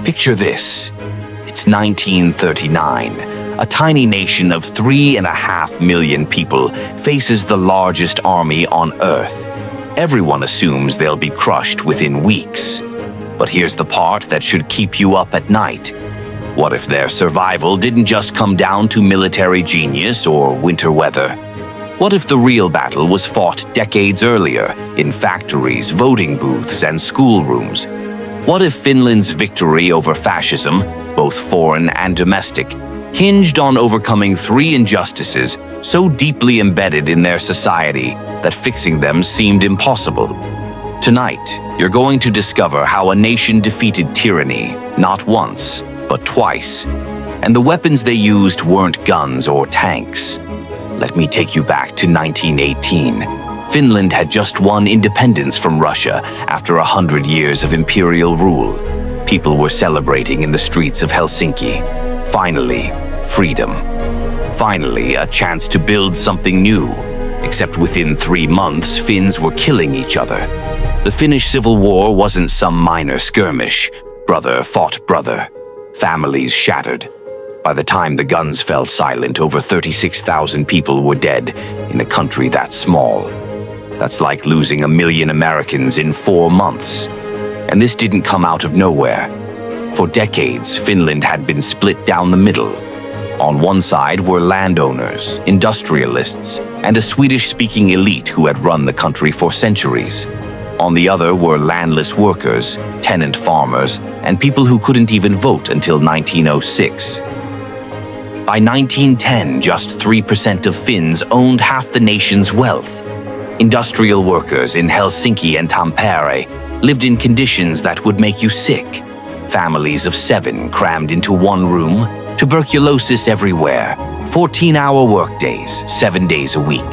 Picture this. It's 1939. A tiny nation of 3.5 million people faces the largest army on Earth. Everyone assumes they'll be crushed within weeks. But here's the part that should keep you up at night. What if their survival didn't just come down to military genius or winter weather? What if the real battle was fought decades earlier in factories, voting booths, and schoolrooms? What if Finland's victory over fascism, both foreign and domestic, hinged on overcoming 3 injustices so deeply embedded in their society that fixing them seemed impossible? Tonight, you're going to discover how a nation defeated tyranny, not once, but twice. And the weapons they used weren't guns or tanks. Let me take you back to 1918. Finland had just won independence from Russia after 100 years of imperial rule. People were celebrating in the streets of Helsinki. Finally, freedom. Finally, a chance to build something new. Except within 3 months, Finns were killing each other. The Finnish Civil War wasn't some minor skirmish. Brother fought brother. Families shattered. By the time the guns fell silent, over 36,000 people were dead in a country that small. That's like losing 1 million Americans in 4 months. And this didn't come out of nowhere. For decades, Finland had been split down the middle. On one side were landowners, industrialists, and a Swedish-speaking elite who had run the country for centuries. On the other were landless workers, tenant farmers, and people who couldn't even vote until 1906. By 1910, just 3% of Finns owned half the nation's wealth. Industrial workers in Helsinki and Tampere lived in conditions that would make you sick. Families of 7 crammed into one room, tuberculosis everywhere, 14-hour workdays, 7 days a week.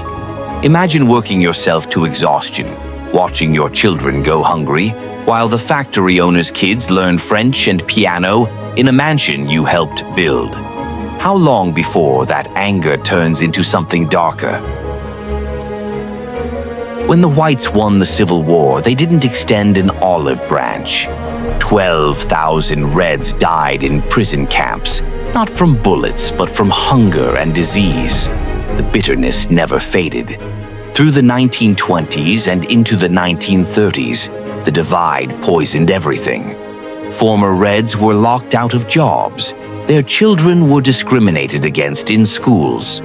Imagine working yourself to exhaustion, watching your children go hungry, while the factory owner's kids learn French and piano in a mansion you helped build. How long before that anger turns into something darker? When the whites won the Civil War, they didn't extend an olive branch. 12,000 Reds died in prison camps, not from bullets, but from hunger and disease. The bitterness never faded. Through the 1920s and into the 1930s, the divide poisoned everything. Former Reds were locked out of jobs. Their children were discriminated against in schools.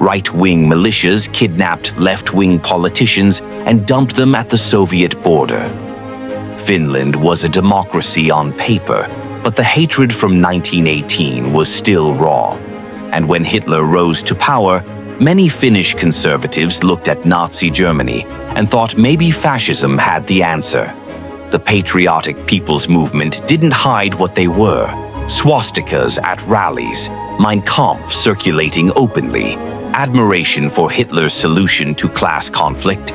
Right-wing militias kidnapped left-wing politicians and dumped them at the Soviet border. Finland was a democracy on paper, but the hatred from 1918 was still raw. And when Hitler rose to power, many Finnish conservatives looked at Nazi Germany and thought maybe fascism had the answer. The patriotic people's movement didn't hide what they were. Swastikas at rallies, Mein Kampf circulating openly, admiration for Hitler's solution to class conflict.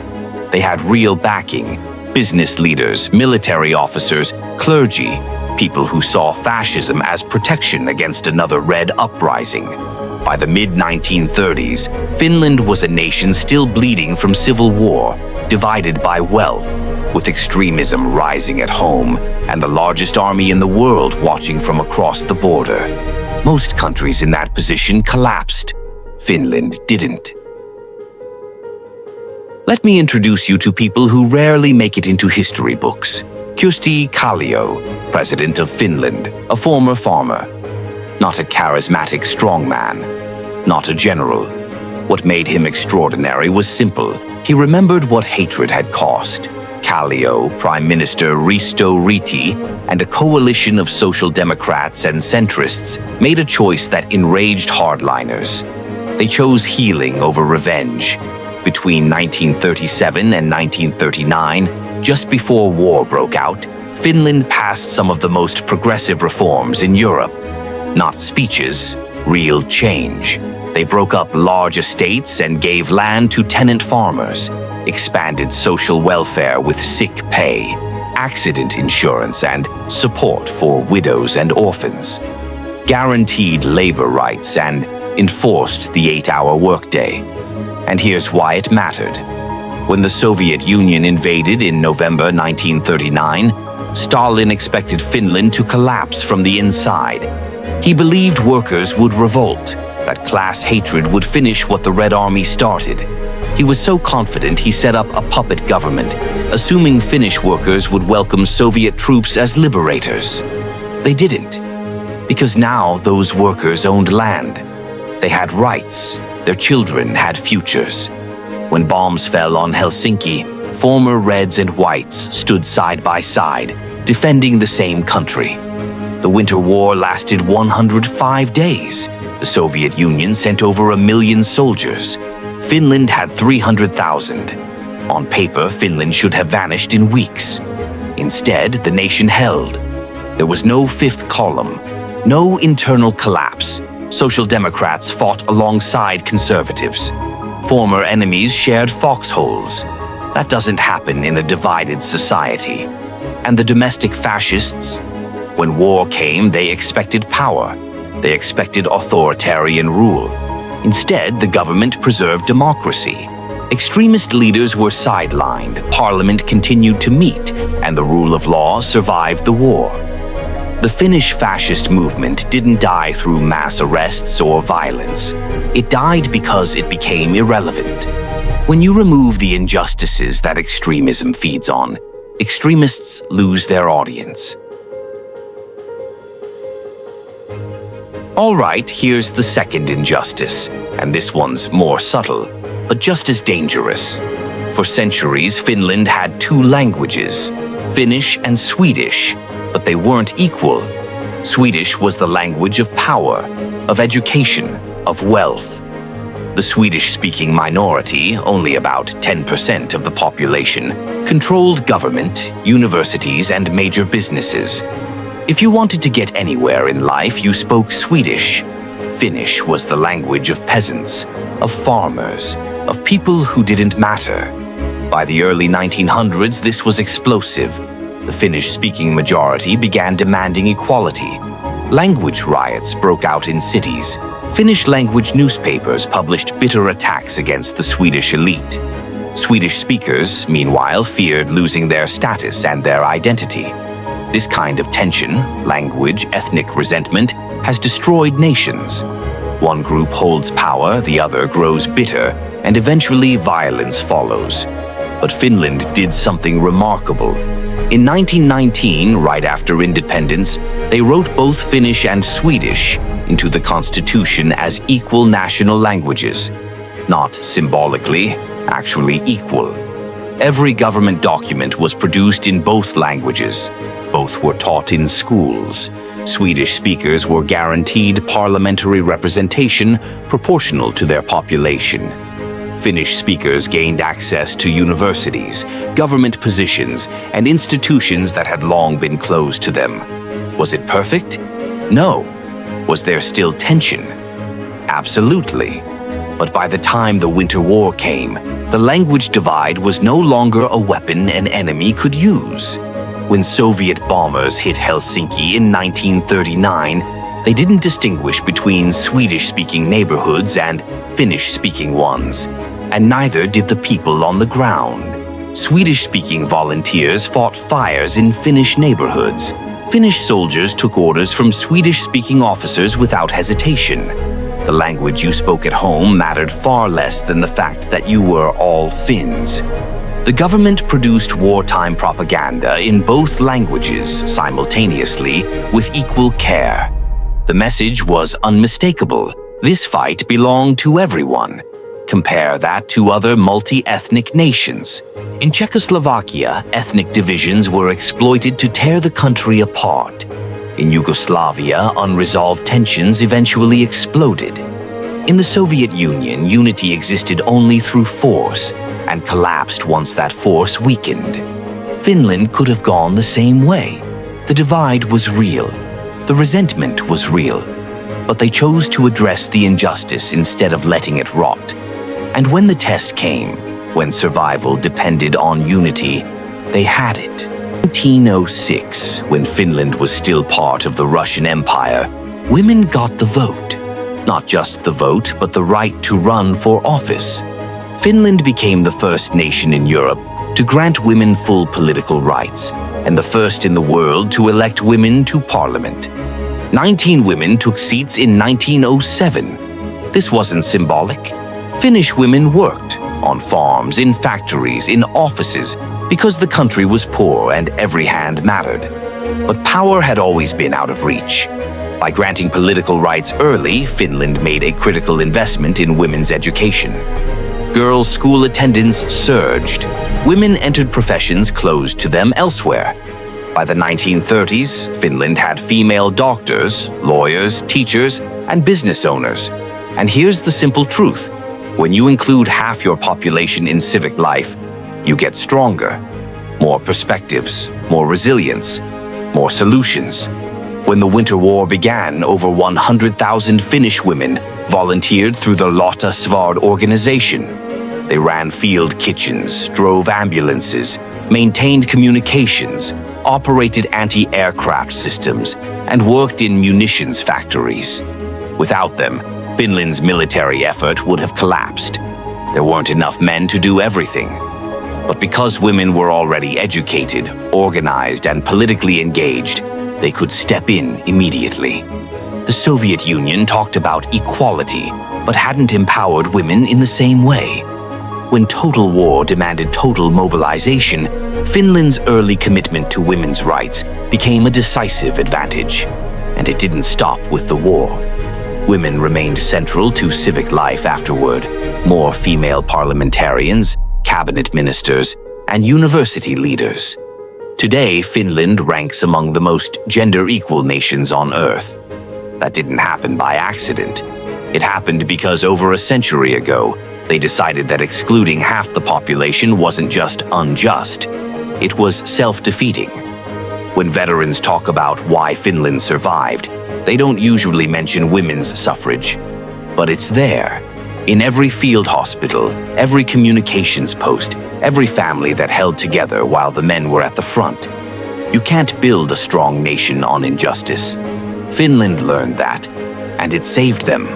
They had real backing: business leaders, military officers, clergy, people who saw fascism as protection against another Red uprising. By the mid-1930s, Finland was a nation still bleeding from civil war, divided by wealth, with extremism rising at home and the largest army in the world watching from across the border. Most countries in that position collapsed. Finland didn't. Let me introduce you to people who rarely make it into history books. Kyösti Kallio, President of Finland, a former farmer. Not a charismatic strongman, not a general. What made him extraordinary was simple. He remembered what hatred had cost. Kallio, Prime Minister Risto Ryti, and a coalition of social democrats and centrists made a choice that enraged hardliners. They chose healing over revenge. Between 1937 and 1939, just before war broke out, Finland passed some of the most progressive reforms in Europe. Not speeches, real change. They broke up large estates and gave land to tenant farmers, expanded social welfare with sick pay, accident insurance, and support for widows and orphans, guaranteed labor rights, and enforced the 8-hour workday. And here's why it mattered. When the Soviet Union invaded in November 1939, Stalin expected Finland to collapse from the inside. He believed workers would revolt, that class hatred would finish what the Red Army started. He was so confident he set up a puppet government, assuming Finnish workers would welcome Soviet troops as liberators. They didn't, because now those workers owned land. They had rights. Their children had futures. When bombs fell on Helsinki, former Reds and Whites stood side by side, defending the same country. The Winter War lasted 105 days. The Soviet Union sent over 1 million soldiers. Finland had 300,000. On paper, Finland should have vanished in weeks. Instead, the nation held. There was no fifth column, no internal collapse. Social Democrats fought alongside conservatives. Former enemies shared foxholes. That doesn't happen in a divided society. And the domestic fascists? When war came, they expected power. They expected authoritarian rule. Instead, the government preserved democracy. Extremist leaders were sidelined, parliament continued to meet, and the rule of law survived the war. The Finnish fascist movement didn't die through mass arrests or violence. It died because it became irrelevant. When you remove the injustices that extremism feeds on, extremists lose their audience. All right, here's the second injustice, and this one's more subtle, but just as dangerous. For centuries, Finland had 2 languages, Finnish and Swedish, but they weren't equal. Swedish was the language of power, of education, of wealth. The Swedish-speaking minority, only about 10% of the population, controlled government, universities, and major businesses. If you wanted to get anywhere in life, you spoke Swedish. Finnish was the language of peasants, of farmers, of people who didn't matter. By the early 1900s, this was explosive. The Finnish-speaking majority began demanding equality. Language riots broke out in cities. Finnish-language newspapers published bitter attacks against the Swedish elite. Swedish speakers, meanwhile, feared losing their status and their identity. This kind of tension, language, ethnic resentment, has destroyed nations. One group holds power, the other grows bitter, and eventually violence follows. But Finland did something remarkable. In 1919, right after independence, they wrote both Finnish and Swedish into the constitution as equal national languages. Not symbolically, actually equal. Every government document was produced in both languages. Both were taught in schools. Swedish speakers were guaranteed parliamentary representation proportional to their population. Finnish speakers gained access to universities, government positions, and institutions that had long been closed to them. Was it perfect? No. Was there still tension? Absolutely. But by the time the Winter War came, the language divide was no longer a weapon an enemy could use. When Soviet bombers hit Helsinki in 1939, they didn't distinguish between Swedish-speaking neighborhoods and Finnish-speaking ones. And neither did the people on the ground. Swedish-speaking volunteers fought fires in Finnish neighborhoods. Finnish soldiers took orders from Swedish-speaking officers without hesitation. The language you spoke at home mattered far less than the fact that you were all Finns. The government produced wartime propaganda in both languages simultaneously with equal care. The message was unmistakable. This fight belonged to everyone. Compare that to other multi-ethnic nations. In Czechoslovakia, ethnic divisions were exploited to tear the country apart. In Yugoslavia, unresolved tensions eventually exploded. In the Soviet Union, unity existed only through force and collapsed once that force weakened. Finland could have gone the same way. The divide was real. The resentment was real. But they chose to address the injustice instead of letting it rot. And when the test came, when survival depended on unity, they had it. In 1906, when Finland was still part of the Russian Empire, women got the vote. Not just the vote, but the right to run for office. Finland became the first nation in Europe to grant women full political rights. and the first in the world to elect women to parliament. 19 women took seats in 1907. This wasn't symbolic. Finnish women worked on farms, in factories, in offices, because the country was poor and every hand mattered. But power had always been out of reach. By granting political rights early, Finland made a critical investment in women's education. Girls' school attendance surged. Women entered professions closed to them elsewhere. By the 1930s, Finland had female doctors, lawyers, teachers, and business owners. And here's the simple truth. When you include half your population in civic life, you get stronger. More perspectives, more resilience, more solutions. When the Winter War began, over 100,000 Finnish women volunteered through the Lotta Svard organization. They ran field kitchens, drove ambulances, maintained communications, operated anti-aircraft systems, and worked in munitions factories. Without them, Finland's military effort would have collapsed. There weren't enough men to do everything. But because women were already educated, organized, and politically engaged, they could step in immediately. The Soviet Union talked about equality, but hadn't empowered women in the same way. When total war demanded total mobilization, Finland's early commitment to women's rights became a decisive advantage. And it didn't stop with the war. Women remained central to civic life afterward. More female parliamentarians, cabinet ministers, and university leaders. Today, Finland ranks among the most gender-equal nations on Earth. That didn't happen by accident. It happened because over a century ago, they decided that excluding half the population wasn't just unjust, it was self-defeating. When veterans talk about why Finland survived, they don't usually mention women's suffrage. But it's there. In every field hospital, every communications post, every family that held together while the men were at the front. You can't build a strong nation on injustice. Finland learned that, and it saved them.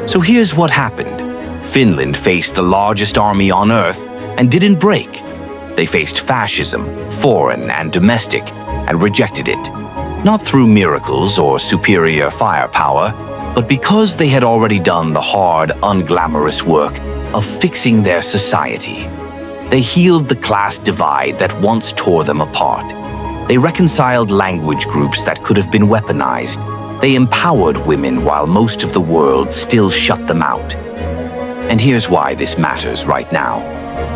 So here's what happened. Finland faced the largest army on Earth and didn't break. They faced fascism, foreign and domestic, and rejected it. Not through miracles or superior firepower, but because they had already done the hard, unglamorous work of fixing their society. They healed the class divide that once tore them apart. They reconciled language groups that could have been weaponized. They empowered women while most of the world still shut them out. And here's why this matters right now.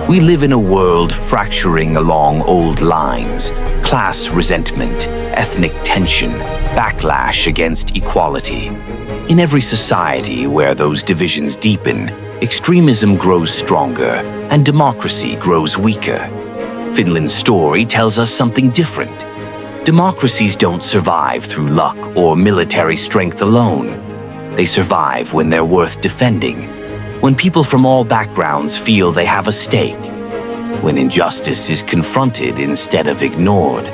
We live in a world fracturing along old lines: class resentment, ethnic tension, backlash against equality. In every society where those divisions deepen, extremism grows stronger and democracy grows weaker. Finland's story tells us something different. Democracies don't survive through luck or military strength alone. They survive when they're worth defending, when people from all backgrounds feel they have a stake, when injustice is confronted instead of ignored.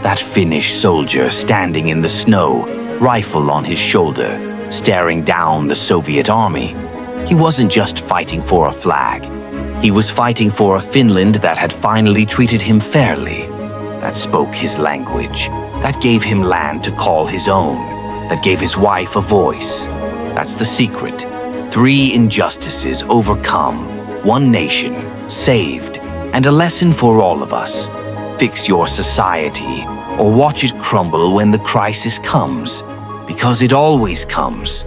That Finnish soldier standing in the snow, rifle on his shoulder, staring down the Soviet army, he wasn't just fighting for a flag. He was fighting for a Finland that had finally treated him fairly, that spoke his language, that gave him land to call his own, that gave his wife a voice. That's the secret. 3 injustices overcome, 1 nation saved, and a lesson for all of us. Fix your society, or watch it crumble when the crisis comes, because it always comes.